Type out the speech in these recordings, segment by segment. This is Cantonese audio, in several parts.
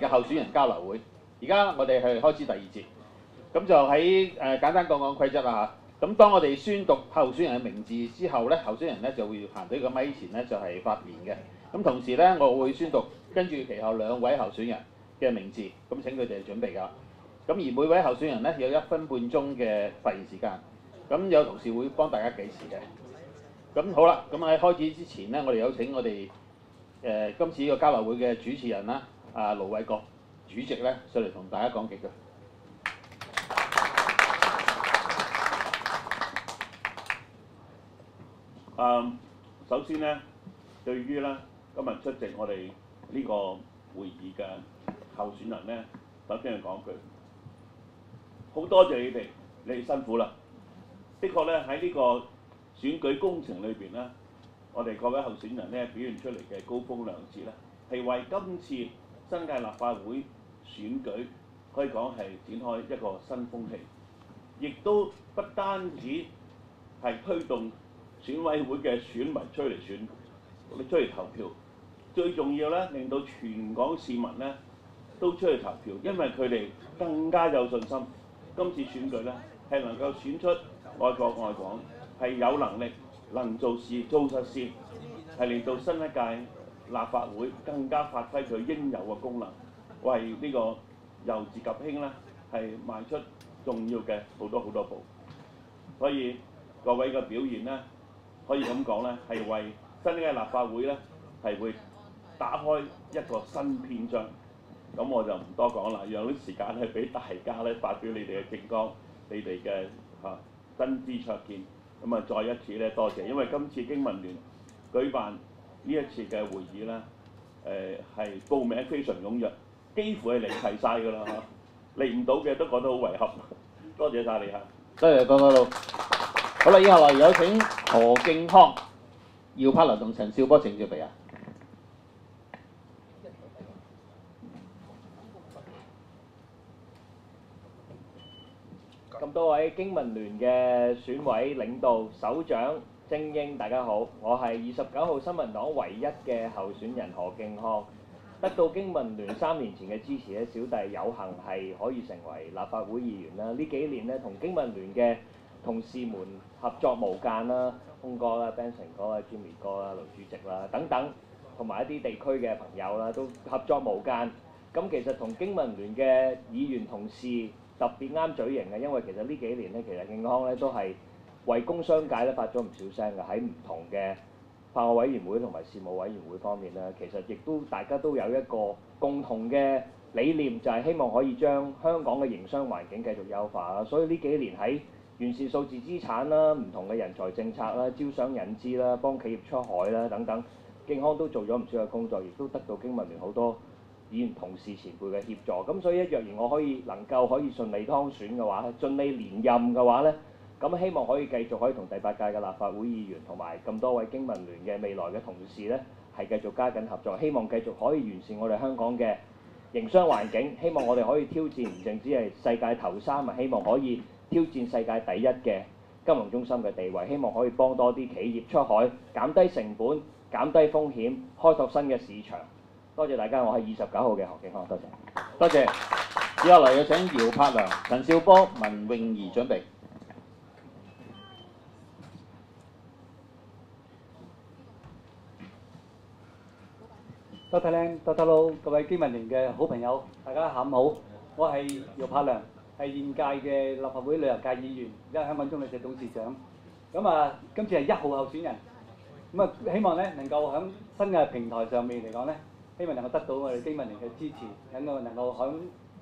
嘅候選人交流會。而家我哋係開始第二節，咁就喺簡單講講規則啦嚇。咁當我哋宣讀候選人嘅名字之後咧，候選人咧就會行到個咪前咧就係發言嘅。咁同時咧，我會宣讀跟住其後兩位候選人嘅名字，咁請佢哋準備㗎。咁而每位候選人咧有1分半鐘嘅發言時間，咁有同事會幫大家計時嘅。咁好啦，咁喺開始之前咧，我哋有請我哋今次呢個交流會嘅主持人啦，盧偉國主席咧上嚟同大家講幾句。首先咧，對於咧今日出席我哋呢個會議嘅候選人咧，首先係講句，好多謝你哋辛苦啦。的確咧喺呢個選舉工程裏邊咧，我哋各位候選人咧表現出嚟嘅高風亮節咧，係為今次新界立法會選舉可以講係展開一個新風氣，亦都不單止係推動選委會嘅選民出嚟投票，最重要咧令到全港市民咧都出去投票，因為佢哋更加有信心，今次選舉咧係能夠選出愛國愛港，係有能力能做事做實事，係令到新一屆立法會更加發揮佢應有嘅功能，為呢個由治及興咧係邁出重要嘅好多步。所以各位嘅表現咧，可以咁講咧，係為新一屆立法會咧係會打開一個新篇章。咁我就唔多講啦，讓啲時間係俾大家咧發表你哋嘅政綱、你哋嘅真知灼見。咁啊，再一次咧多謝，因為今次經民聯舉辦呢一次嘅會議咧，係報名非常踴躍，幾乎係嚟齊晒㗎啦嚇，嚟唔到嘅都覺得好遺憾。多謝晒你嚇。多謝多多。好啦，以後來有請何敬康、姚柏良同陳少波請準備啊。咁多位經民聯嘅選委領導、首長、精英，大家好，我係29號新民黨唯一嘅候選人何敬康。得到經民聯3年前嘅支持咧，小弟有幸係可以成為立法會議員啦。呢幾年咧，同經民聯嘅同事們合作無間啦，峰哥啦、Benson 哥啦、Jimmy 哥啦、盧主席啦等等，同埋一啲地區嘅朋友啦，都合作無間。咁其實同經民聯嘅議員同事特別啱嘴型嘅，因為其實呢幾年咧，其實敬康咧都係為工商界咧發咗唔少聲嘅，喺唔同嘅法案委員會同埋事務委員會方面咧，其實亦都大家都有一個共同嘅理念，就係希望可以將香港嘅營商環境繼續優化啦。所以呢幾年喺完善數字資產啦、唔同嘅人才政策啦、招商引資啦、幫企業出海啦等等，敬康都做咗唔少嘅工作，亦都得到經民聯好多議員同事前輩嘅協助。咁所以若然我可以順利當選嘅話，順利連任嘅話咧，咁希望可以繼續可以同第8屆嘅立法會議員同埋咁多位經民聯嘅未來嘅同事咧，係繼續加緊合作，希望繼續可以完善我哋香港嘅營商環境，希望我哋可以挑戰唔淨止係世界頭3，啊，希望可以挑戰世界第1嘅金融中心嘅地位，希望可以幫多啲企業出海，減低成本、減低風險，開拓新嘅市場。多謝大家，我係29號嘅何敬康，多謝。多謝。以後嚟有請姚柏良、陳少波、文詠儀準備。多睇靚，多睇佬，各位經民聯嘅好朋友，大家下午好。我係姚柏良，係現屆嘅立法會旅遊界議員，而家香港中旅社董事長。今次係1號候選人。希望咧能夠喺新嘅平台上面嚟講咧，希望能夠得到我哋經民聯嘅支持，能夠喺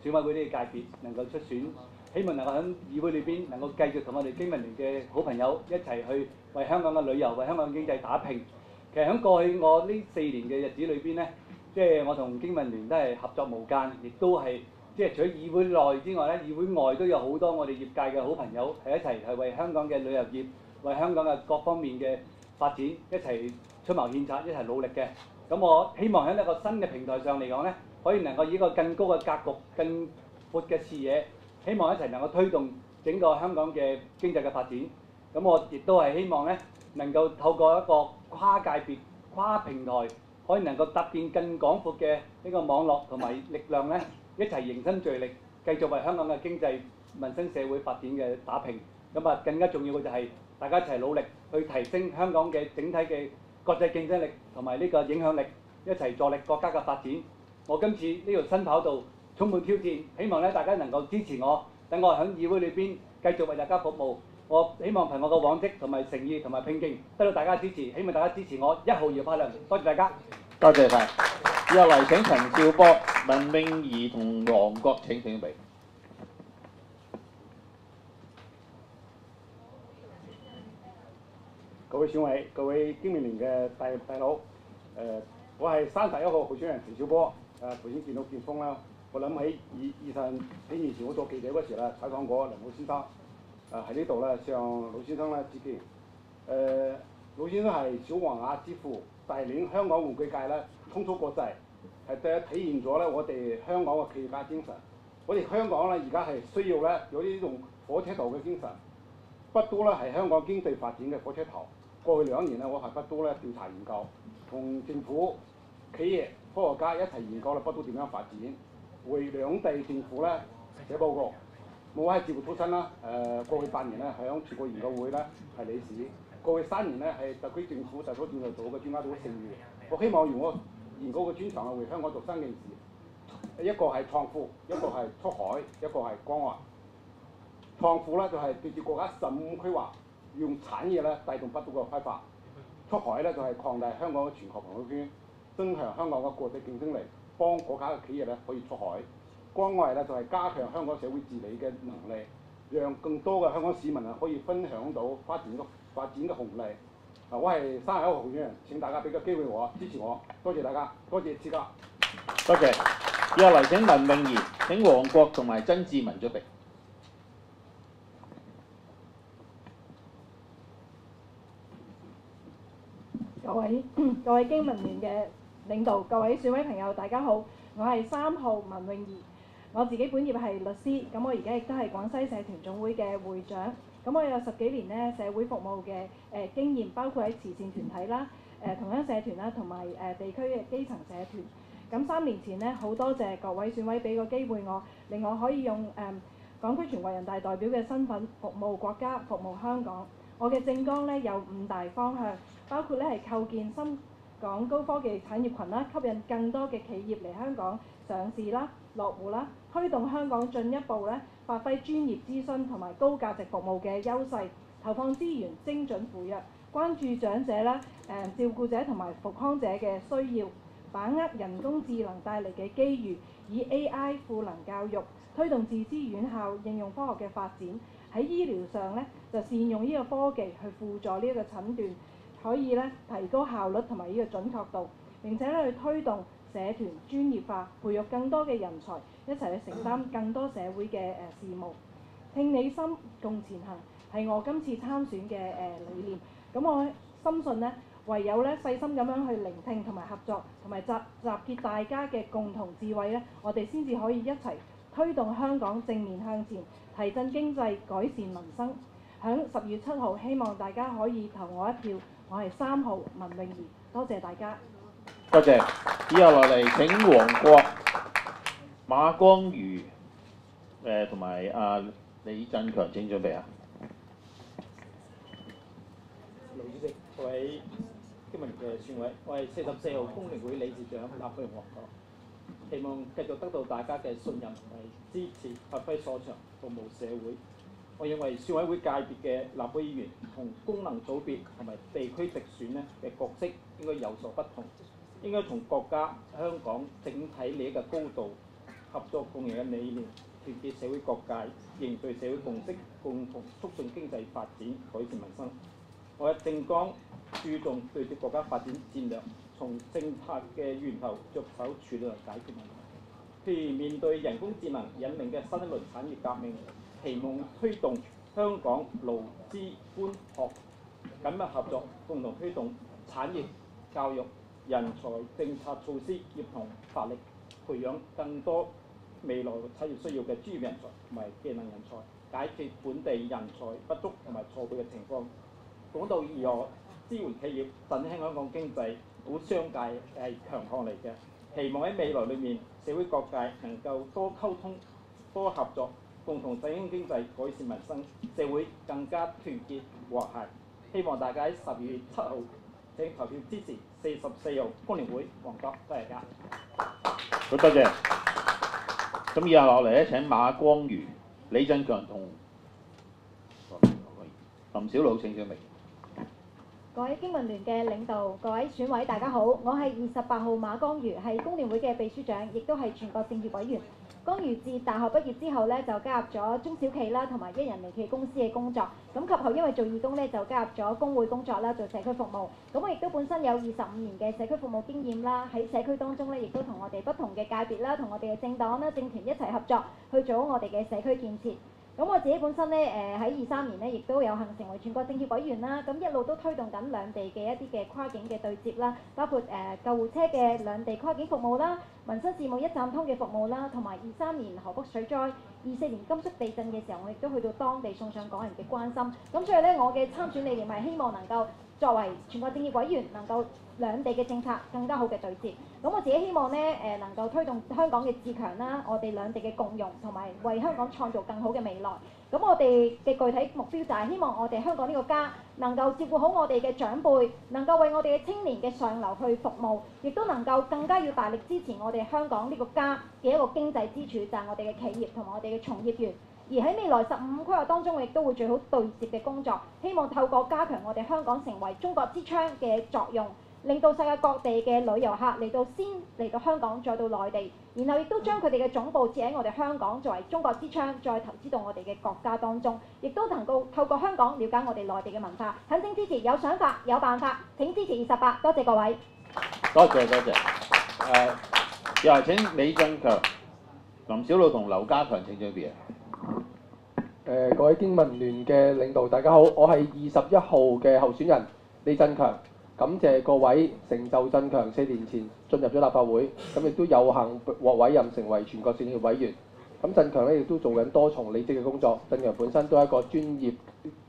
選委會呢個界別能夠出選，希望能夠喺議會裏邊能夠繼續同我哋經民聯嘅好朋友一齊去為香港嘅旅遊、為香港嘅經濟打拼。其實喺過去我呢4年嘅日子裏邊咧，即係我同經民聯都係合作無間，亦都係即係除咗議會內之外咧，議會外都有好多我哋業界嘅好朋友係一齊係為香港嘅旅遊業、為香港嘅各方面嘅發展一齊出謀獻策，一齊努力嘅。咁我希望喺一個新嘅平台上嚟講咧，可以能夠以一個更高嘅格局、更闊嘅視野，希望一齊能夠推動整個香港嘅經濟嘅發展。咁我亦都係希望咧，能夠透過一個跨界別、跨平台可以能夠搭建更廣闊嘅呢個網絡同埋力量咧，一齊凝心聚力，繼續為香港嘅經濟、民生、社會發展嘅打拼。咁啊，更加重要嘅就係大家一齊努力去提升香港嘅整體嘅國際競爭力同埋呢個影響力，一齊助力國家嘅發展。我今次呢條新跑道充滿挑戰，希望咧大家能夠支持我，等我喺議會裏邊繼續為大家服務。我希望憑我嘅往績同埋誠意同埋拼勁，得到大家支持。希望大家支持我1號姚柏良，多謝大家。多謝晒。以後嚟請陳兆波、文詠儀同黃國請備。各位選委、各位經民聯嘅大佬，我係31號候選人陳兆波。頭先見到劍鋒啦，我諗起20幾年前我做記者嗰時啦，採訪過林老先生。喺呢度咧向老先生咧致敬。老先生係小黃鴨之父，帶領香港玩具界咧衝出國際，係體現咗咧我哋香港嘅企業家精神。我哋香港咧而家係需要咧有呢種火車頭嘅精神。北都咧係香港經濟發展嘅火車頭。過去2年咧，我喺北都咧調查研究，同政府、企業、科學家一齊研究咧北都點樣發展，為兩地政府咧寫報告。我係自負出身啦，過去8年咧喺全國研究會咧係理事，過去3年咧係特區政府特首戰略組嘅專家組成員。我希望用我研究嘅專長為香港做3件事，一個係創富，一個係出海，一個係關愛。創富咧就係對住國家15規劃，用產業咧帶動北都嘅開發。出海咧就係擴大香港嘅全球朋友圈，增強香港嘅國際競爭力，幫國家嘅企業咧可以出海。關愛咧就係加強香港社會治理嘅能力，讓更多嘅香港市民啊可以分享到發展嘅紅利。我係31號候選人，請大家俾個機會我支持我，多謝大家，多謝賜教。多謝。以後嚟請文詠儀、請黃國同埋曾志文準備。各位經民聯嘅領導，各位選委朋友，大家好，我係3號文詠儀。我自己本業係律師，咁我而家亦都係廣西社團總會嘅會長。咁我有10幾年咧社會服務嘅經驗，包括喺慈善團體啦、同鄉社團啦，同埋地區嘅基層社團。咁3年前咧，好多謝各位選委俾個機會我，令我可以用港區全國人大代表嘅身份服務國家、服務香港。我嘅政綱咧有5大方向，包括咧係構建深港高科技產業群啦，吸引更多嘅企業嚟香港上市啦、落戶啦，推動香港進一步咧發揮專業諮詢同埋高價值服務嘅優勢，投放資源精準扶弱，關注長者啦、照顧者同埋復康者嘅需要，把握人工智能帶嚟嘅機遇，以 AI 賦能教育，推動自資院校應用科學嘅發展。喺醫療上咧，就善用呢個科技去輔助呢一個診斷，可以咧提高效率同埋呢個準確度，並且咧去推動社團專業化，培育更多嘅人才，一齊去承擔更多社會嘅事務。聽你心，共前行係我今次參選嘅理念。咁我深信咧，唯有咧細心咁樣去聆聽同埋合作，同埋集結大家嘅共同智慧咧，我哋先至可以一齊推動香港正面向前，提振經濟，改善民生。喺10月7號，希望大家可以投我一票。我係3號文詠儀，多謝大家。多謝。以後落嚟請黃國、馬光瑜同埋李振強請準備啊。盧主席，各位經民嘅選委，我係44號工聯會理事長立法會黃國，希望繼續得到大家嘅信任同埋支持，發揮所長，服務社會。我認為選委會界別嘅立法會議員同功能組別同埋地區直選咧嘅角色應該有所不同，應該從國家、香港整體利益嘅高度合作共贏嘅理念，團結社會各界，凝聚社會共識，共同促進經濟發展，改善民生。我嘅政綱注重對接國家發展戰略，從政策嘅源頭着手處理和解決問題。譬如面對人工智能引領嘅新一輪產業革命，期望推動香港勞資官學緊密合作，共同推動產業、教育、人才政策措施協同發力，培養更多未來產業需要嘅專業人才同埋技能人才，解決本地人才不足同埋錯配嘅情況。講到如何支援企業振興香港經濟，好商界係強項嚟嘅。希望喺未來裏面，社會各界能夠多溝通、多合作，共同振興經濟、改善民生，社會更加團結和諧。希望大家喺12月7號請投票支持44號工聯會黃國，多謝大家。好多謝。咁以下落嚟咧，請馬光瑜、李振強同林筱魯請上嚟。各位經民聯嘅領導、各位選委，大家好，我係28號馬光瑜，係工聯會嘅秘書長，亦都係全國政協委員。光瑜自大學畢業之後呢，就加入咗中小企啦，同埋一人微企公司嘅工作。咁及後因為做義工呢，就加入咗工會工作啦，做社區服務。咁我亦都本身有25年嘅社區服務經驗啦，喺社區當中呢，亦都同我哋不同嘅界別啦，同我哋嘅政黨啦、政團一齊合作，去做好我哋嘅社區建設。咁我自己本身呢，喺23年呢，亦都有幸成為全國政協委員啦。咁一路都推動緊兩地嘅一啲嘅跨境嘅對接啦，包括救護車嘅兩地跨境服務啦、民生事務一站通嘅服務啦，同埋23年河北水災、24年甘肅地震嘅時候，我亦都去到當地送上港人嘅關心。咁所以呢，我嘅參選理念係希望能夠作為全國政協委員，能夠兩地嘅政策更加好嘅對接。咁我自己希望呢，能夠推動香港嘅自強啦，我哋兩地嘅共融，同埋為香港創造更好嘅未來。咁我哋嘅具體目標就係希望我哋香港呢個家能夠照顧好我哋嘅長輩，能夠為我哋嘅青年嘅上流去服務，亦都能夠更加要大力支持我哋香港呢個家嘅一個經濟支柱，就係我哋嘅企業同埋我哋嘅從業員。而喺未來15規劃當中，我亦都會做好對接嘅工作，希望透過加強我哋香港成為中國之窗嘅作用，令到世界各地嘅旅遊客先嚟到香港，再到內地，然後亦都將佢哋嘅總部設喺我哋香港作為中國之窗，再投資到我哋嘅國家當中，亦都能夠透過香港了解我哋內地嘅文化。懇請支持，有想法有辦法，請支持28，多謝各位。多謝多謝。又係請李振強、林筱魯同劉家強請上邊。各位經民聯嘅領導，大家好，我係21號嘅候選人李振強。感謝各位成就振強4年前進入咗立法會，咁亦都有幸獲委任成為全國政協委員。咁振強咧亦都做緊多重履職嘅工作。振強本身都係一個專業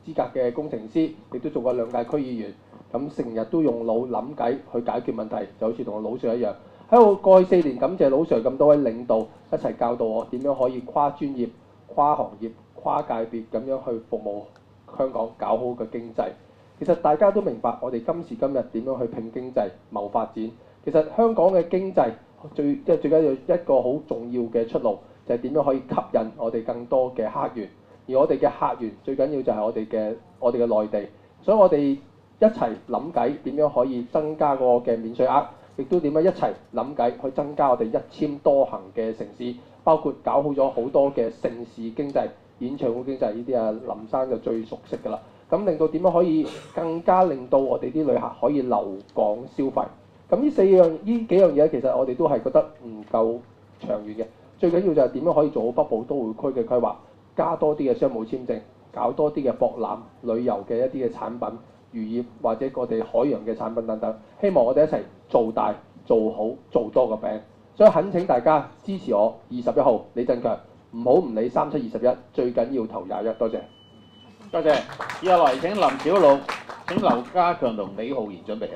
資格嘅工程師，亦都做過2屆區議員。咁成日都用腦諗計去解決問題，就好似同我老 Sir 一樣。喺我過去4年，感謝老 Sir 咁多位領導一齊教導我點樣可以跨專業、跨行業、跨界別咁樣去服務香港，搞好個經濟。其實大家都明白，我哋今時今日點樣去拼經濟、謀發展。其實香港嘅經濟最緊要一個好重要嘅出路，就係點樣可以吸引我哋更多嘅客源。而我哋嘅客源最緊要就係我哋嘅內地。所以我哋一齊諗計點樣可以增加個嘅免稅額，亦都點樣一齊諗計去增加我哋一簽多行嘅城市，包括搞好咗好多嘅盛事經濟、演唱會經濟呢啲啊，林生就最熟悉㗎啦。咁令到點樣可以更加令到我哋啲旅客可以留港消費？咁呢幾樣嘢其實我哋都係覺得唔夠長遠嘅。最緊要就係點樣可以做好北部都會區嘅規劃，加多啲嘅商務簽證，搞多啲嘅博覽旅遊嘅一啲嘅產品、漁業或者我哋海洋嘅產品等等。希望我哋一齊做大、做好、做多個餅。所以懇請大家支持我21號李振強，唔理3721，最緊要投21。多謝。多謝。以下來請林筱魯、請劉家強同李浩然準備。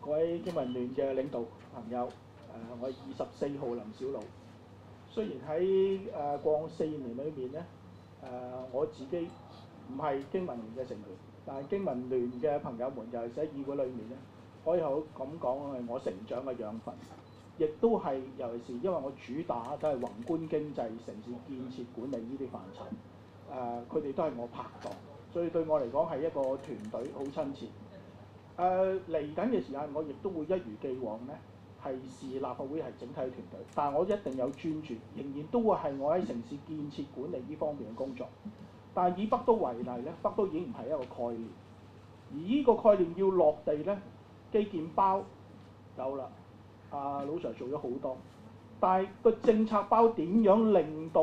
各位經民聯嘅領導朋友，我係24號林筱魯。雖然喺過往4年裏面咧，我自己唔係經民聯嘅成員，但係經民聯嘅朋友們，尤其是喺議會裏面咧，可以好咁講係我成長嘅養分。亦都係，尤其是因為我主打都係宏觀經濟、城市建設管理呢啲範疇，佢哋都係我拍檔，所以對我嚟講係一個團隊好親切。嚟緊嘅時間，我亦都會一如既往咧，係視立法會係整體團隊，但係我一定有專注，仍然都會係我喺城市建設管理呢方面嘅工作。但係以北都為例咧，北都已經唔係一個概念，而呢個概念要落地咧，基建包有啦。老 Sir 做咗好多，但係個政策包點樣令到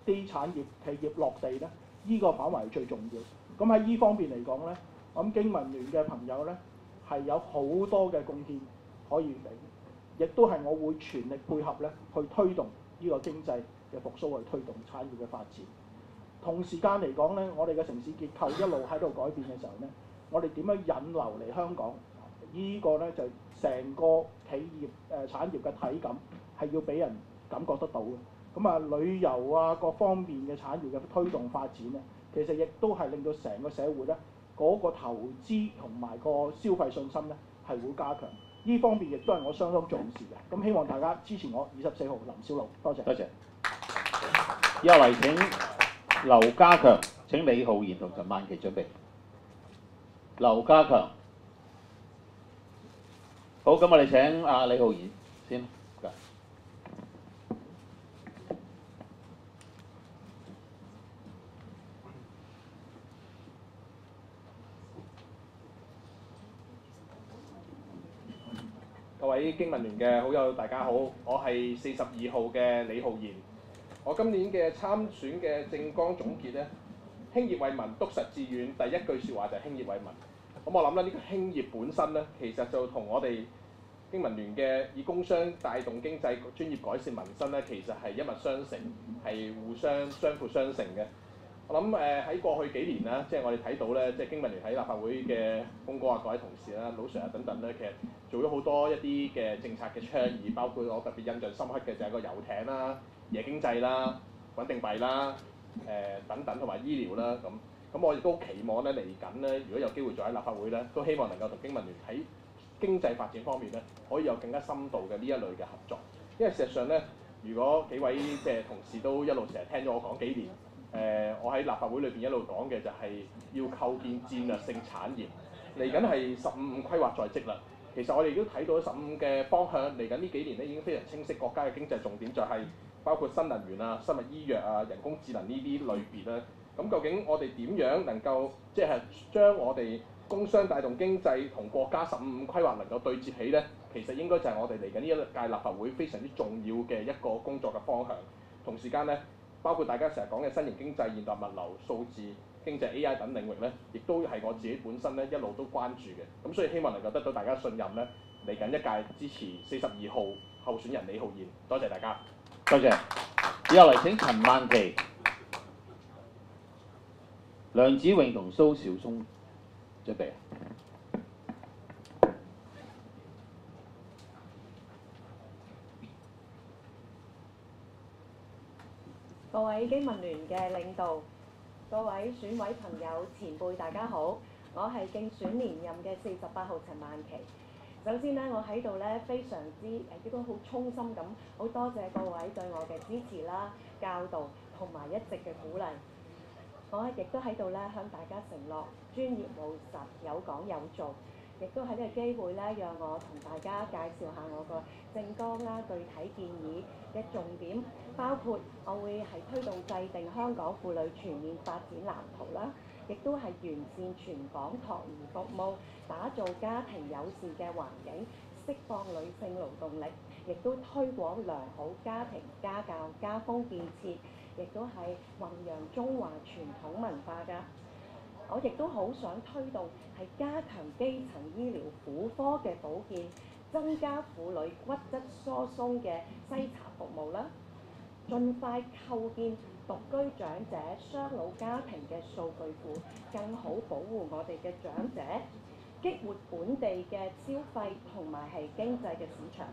啲產業企業落地咧？呢個範圍係最重要。咁喺呢方面嚟講咧，我諗經民聯嘅朋友咧係有好多嘅貢獻可以俾，亦都係我會全力配合咧去推動呢個經濟嘅復甦，去推動產業嘅發展。同時間嚟講咧，我哋嘅城市結構一路喺度改變嘅時候咧，我哋點樣引流嚟香港？呢個咧就成個企業產業嘅體感係要俾人感覺得到嘅。咁啊，旅遊啊各方面嘅產業嘅推動發展咧，其實亦都係令到成個社會咧嗰個投資同埋個消費信心咧係會加強。呢方面亦都係我相當重視嘅。咁希望大家支持我24號林筱魯，多謝。多謝。以下嚟請劉家強，請李浩然同陳曼琪準備。劉家強，好，咁我哋請阿李浩然先。各位經民聯嘅好友，大家好，我係42號嘅李浩然。我今年嘅參選嘅政綱總結呢，興業為民，篤實志願，第一句説話就係興業為民。咁我諗咧，呢個興業本身呢，其實就同我哋經民聯嘅以工商帶動經濟、專業改善民生呢，其實係一脈相承，係互相相輔相成嘅。我諗喺過去幾年啦，即係我哋睇到咧，即係經民聯喺立法會嘅峰哥啊、各位同事啦、老 Sir 啊等等咧，其實做咗好多一啲嘅政策嘅倡議，包括我特別印象深刻嘅就係個遊艇啦、夜經濟啦、穩定幣啦、等等同埋醫療啦咁。咁我亦都期望咧嚟緊咧，如果有機會再喺立法會咧，都希望能夠同經民聯喺經濟發展方面咧，可以有更加深度嘅呢一類嘅合作。因為事實上咧，如果幾位即係同事都一路成日聽咗我講幾年。我喺立法會裏邊一路講嘅就係要構建戰略性產業，嚟緊係15規劃在即啦。其實我哋亦都睇到15嘅方向，嚟緊呢幾年咧已經非常清晰，國家嘅經濟重點就係包括新能源啊、生物醫藥啊、人工智能呢啲類別啦。咁究竟我哋點樣能夠即係將我哋工商帶動經濟同國家15規劃能夠對接起呢？其實應該就係我哋嚟緊呢一屆立法會非常之重要嘅一個工作嘅方向。同時間呢，包括大家成日講嘅新型經濟、現代物流、數字經濟、AI 等領域咧，亦都係我自己本身咧一路都關注嘅。咁所以希望能夠得到大家信任咧，嚟緊一屆支持42號候選人李浩然。多謝大家。多謝。以後嚟請陳曼琪、梁子穎同蘇兆聰準備。各位經民聯嘅領導、各位選委朋友、前輩，大家好，我係競選連任嘅48號陳曼琪。首先呢，我喺度咧非常之亦都好衷心咁，好多謝各位對我嘅支持啦、教導同埋一直嘅鼓勵。我亦都喺度咧向大家承諾，專業務實、有講有做。亦都喺呢個機會咧，讓我同大家介紹下我個政綱啦、具體建議嘅重點，包括我會係推動制定香港婦女全面發展藍圖啦，亦都係完善全港託兒服務，打造家庭友善嘅環境，釋放女性勞動力，亦都推廣良好家庭家教、家風建設，亦都係弘揚中華傳統文化㗎。我亦都好想推動係加強基層醫療婦科嘅保健，增加婦女骨質疏鬆嘅篩查服務啦，盡快構建獨居長者雙老家庭嘅數據庫，更好保護我哋嘅長者，激活本地嘅消費同埋係經濟嘅市場，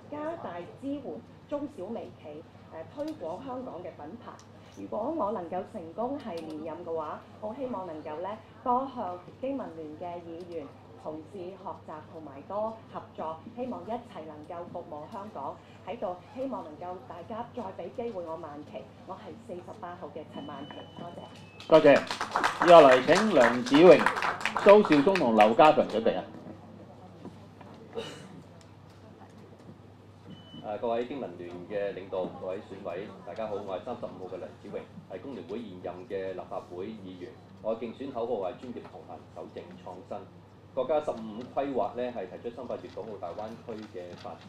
加大支援中小微企，推廣香港嘅品牌。如果我能夠成功係連任嘅話，好希望能夠咧多向經民聯嘅議員同事學習同埋多合作，希望一齊能夠服務香港。喺度希望能夠大家再俾機會我曼琪，我係48號嘅陳曼琪，多謝。多謝。以後嚟請梁子穎、蘇兆聰同劉家強準備啊。各位經民聯嘅領導、各位選委，大家好，我係35號嘅梁子穎，係工聯會現任嘅立法會議員。我競選口號係專業同行、守正創新。國家15規劃咧係提出深化粵港澳大灣區嘅發展。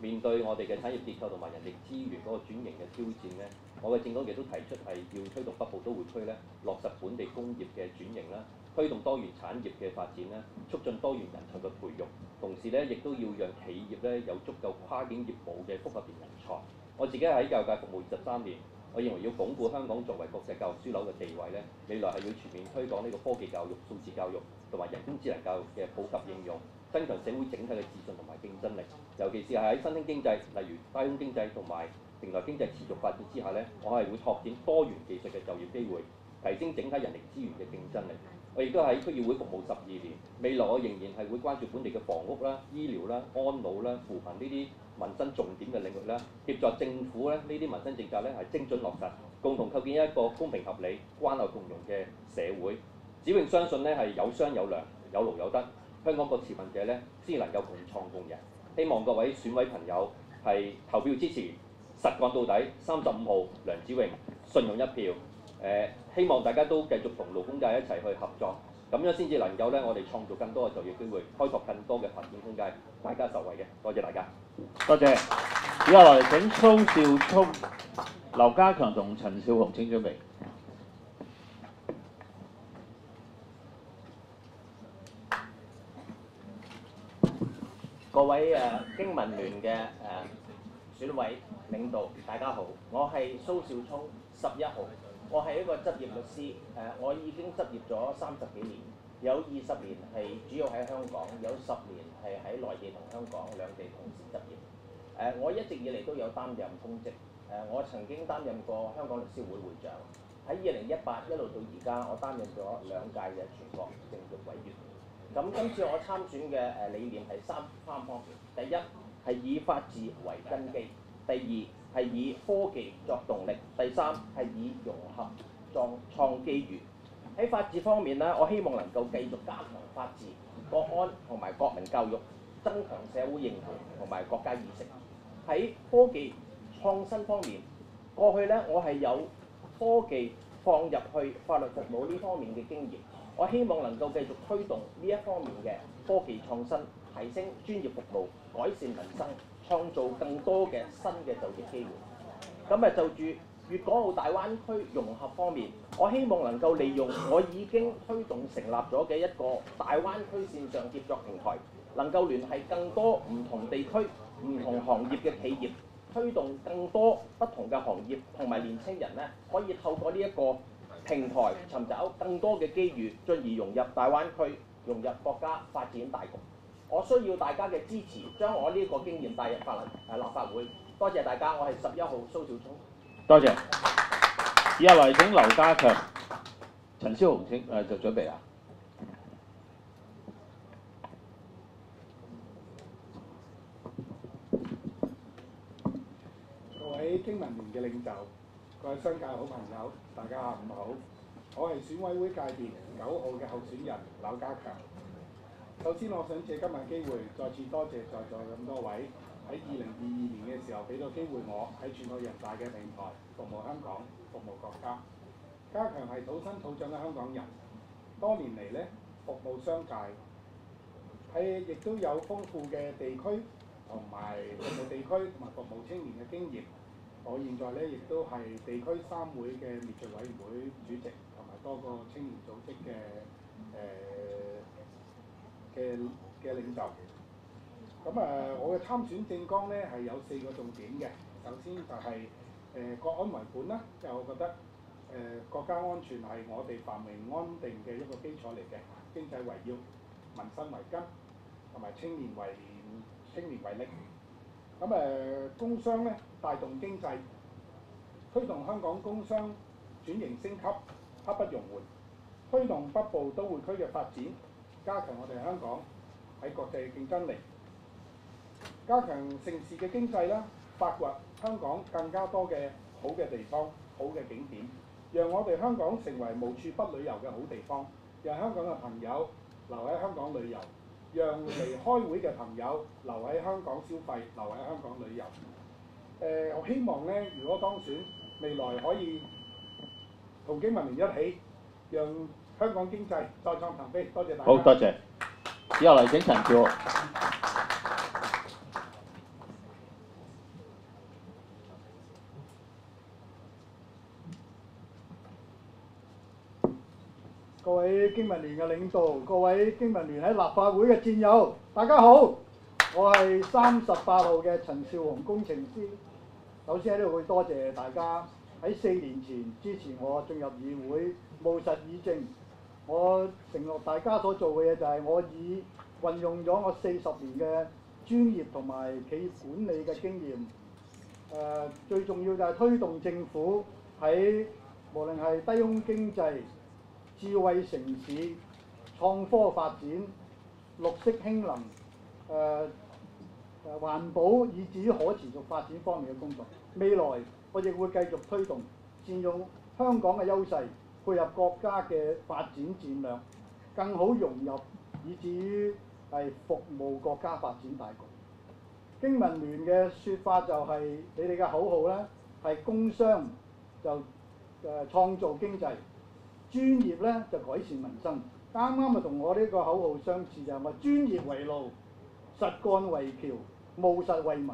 面對我哋嘅產業結構同埋人力資源嗰個轉型嘅挑戰咧，我嘅政綱亦都提出係要推動北部都會區咧落實本地工業嘅轉型啦，推動多元產業嘅發展啦，促進多元人才嘅培育。同時咧，亦都要讓企業咧有足夠跨境業務嘅複合型人才。我自己喺教育界服務23年，我認為要鞏固香港作為國際教育樞紐嘅地位咧，未來係要全面推廣呢個科技教育、數字教育同埋人工智能教育嘅普及應用，增強社會整體嘅自信同埋競爭力。尤其是係喺新興經濟，例如低空經濟同埋平台經濟持續發展之下咧，我係會拓展多元技術嘅就業機會，提升整體人力資源嘅競爭力。我亦都喺區議會服務12年，未來我仍然係會關注本地嘅房屋啦、醫療啦、安老啦、扶貧呢啲民生重點嘅領域啦，協助政府咧呢啲民生政策咧係精準落實，共同構建一個公平合理、關愛共融嘅社會。子榮相信咧係有商有量、有勞有得，香港各持份者咧先能夠共創共贏。希望各位選委朋友係投票支持，實幹到底。35號梁子榮，信用一票。希望大家都繼續同勞工界一齊去合作，咁樣先至能夠咧，我哋創造更多嘅就業機會，開拓更多嘅發展空間，大家受惠嘅。多謝大家。多謝。以下來請蘇兆聰、劉家強同陳少雄請準備。各位經民聯嘅選委領導，大家好，我係蘇兆聰11號。我係一個執業律師，我已經執業咗30幾年，有20年係主要喺香港，有10年係喺內地同香港兩地同時執業。我一直以嚟都有擔任公職，我曾經擔任過香港律師會會長，喺2018一路到而家，我擔任咗2屆嘅全國政協委員。咁今次我參選嘅理念係三方面，第一係以法治為根基，第二係以科技作動力，第三係以融合創機遇。喺法治方面呢，我希望能夠繼續加強法治、國安同埋國民教育，增強社會認同同埋國家意識。喺科技創新方面，過去呢，我係有科技放入去法律服務呢方面嘅經驗，我希望能夠繼續推動呢一方面嘅科技創新，提升專業服務，改善民生，創造更多嘅新嘅就業機會。咁就住粵港澳大灣區融合方面，我希望能夠利用我已經推動成立咗嘅一個大灣區線上協作平台，能夠聯繫更多唔同地區、唔同行業嘅企業，推動更多不同嘅行業同埋年青人呢，可以透過呢一個平台尋找更多嘅機遇，進而融入大灣區，融入國家發展大局。我需要大家嘅支持，將我呢個經驗帶入立法會。多謝大家，我係11號蘇兆聰。多謝。以下來請劉家強、陳少雄就準備啦。各位經民聯嘅領袖，各位商界好朋友，大家下午好。我係選委會界別9號嘅候選人劉家強。首先，我想借今日機會再次多謝在座咁多位喺2022年嘅時候俾到機會我喺全國人大嘅平台服務香港、服務國家。家強係土生土長嘅香港人，多年嚟呢服務商界，亦都有豐富嘅地區同埋服務地區同埋服務青年嘅經驗。我現在呢亦都係地區3會嘅滅罪委員會主席，同埋多個青年組織嘅領袖。咁我嘅參選政綱呢係有4個重點嘅。首先就係國安為本啦，因為我覺得國家安全係我哋繁榮安定嘅一個基礎嚟嘅。經濟為要，民生為根，同埋青年為力。咁工商呢帶動經濟，推動香港工商轉型升級，刻不容緩。推動北部都會區嘅發展，加強我哋香港喺國際競爭力，加強城市嘅經濟啦，發掘香港更加多嘅好嘅地方、好嘅景點，讓我哋香港成為無處不旅遊嘅好地方，讓香港嘅朋友留喺香港旅遊，讓嚟開會嘅朋友留喺香港消費，留喺香港旅遊。我希望呢，如果當選，未來可以同經民聯一起，讓香港經濟再創騰飛。多謝大家。好，多謝。以下嚟請陳少雄。各位經民聯嘅領導，各位經民聯喺立法會嘅戰友，大家好，我係38號嘅陳少雄工程師。首先喺呢度會多謝大家喺4年前支持我進入議會，務實議政。我承諾大家所做嘅嘢就係我以運用咗我40年嘅專業同埋企業管理嘅經驗，最重要就係推動政府喺無論係低空經濟、智慧城市、創科發展、綠色氫能、環保以至於可持續發展方面嘅工作。未來我亦會繼續推動，善用香港嘅優勢，配合國家嘅發展戰略，更好融入以至於係服務國家發展大局。經民聯嘅説法就係、你哋嘅口號咧係工商就創造經濟，專業咧就改善民生。啱啱就同我呢個口號相似，就係話專業為路，實幹為橋，務實為民。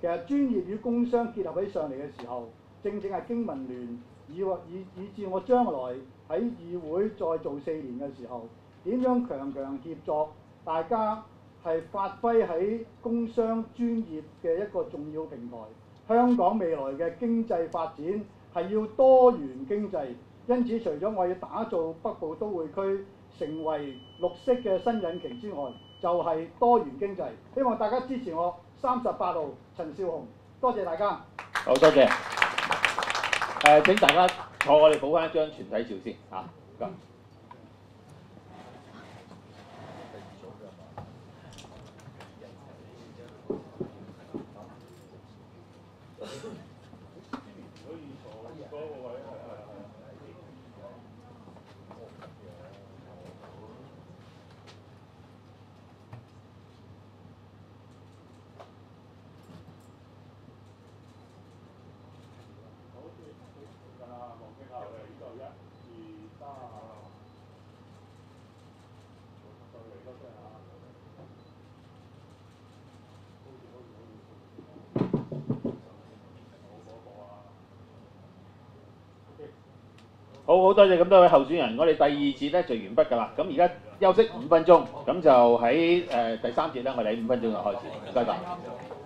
其實專業與工商結合起上嚟嘅時候，正正係經民聯以至我將來喺議會再做4年嘅時候，點樣強協作，大家係發揮喺工商專業嘅一個重要平台。香港未來嘅經濟發展係要多元經濟，因此除咗我要打造北部都會區成為綠色嘅新引擎之外，就係多元經濟。希望大家支持我38號陳少雄，多謝大家。好多謝。請大家坐，我哋補翻一張全體照先嚇。好多謝咁多位候選人，我哋第2節咧就完畢㗎啦。咁而家休息5分鐘，咁就喺第3節咧，我哋喺5分鐘就開始。唔該晒。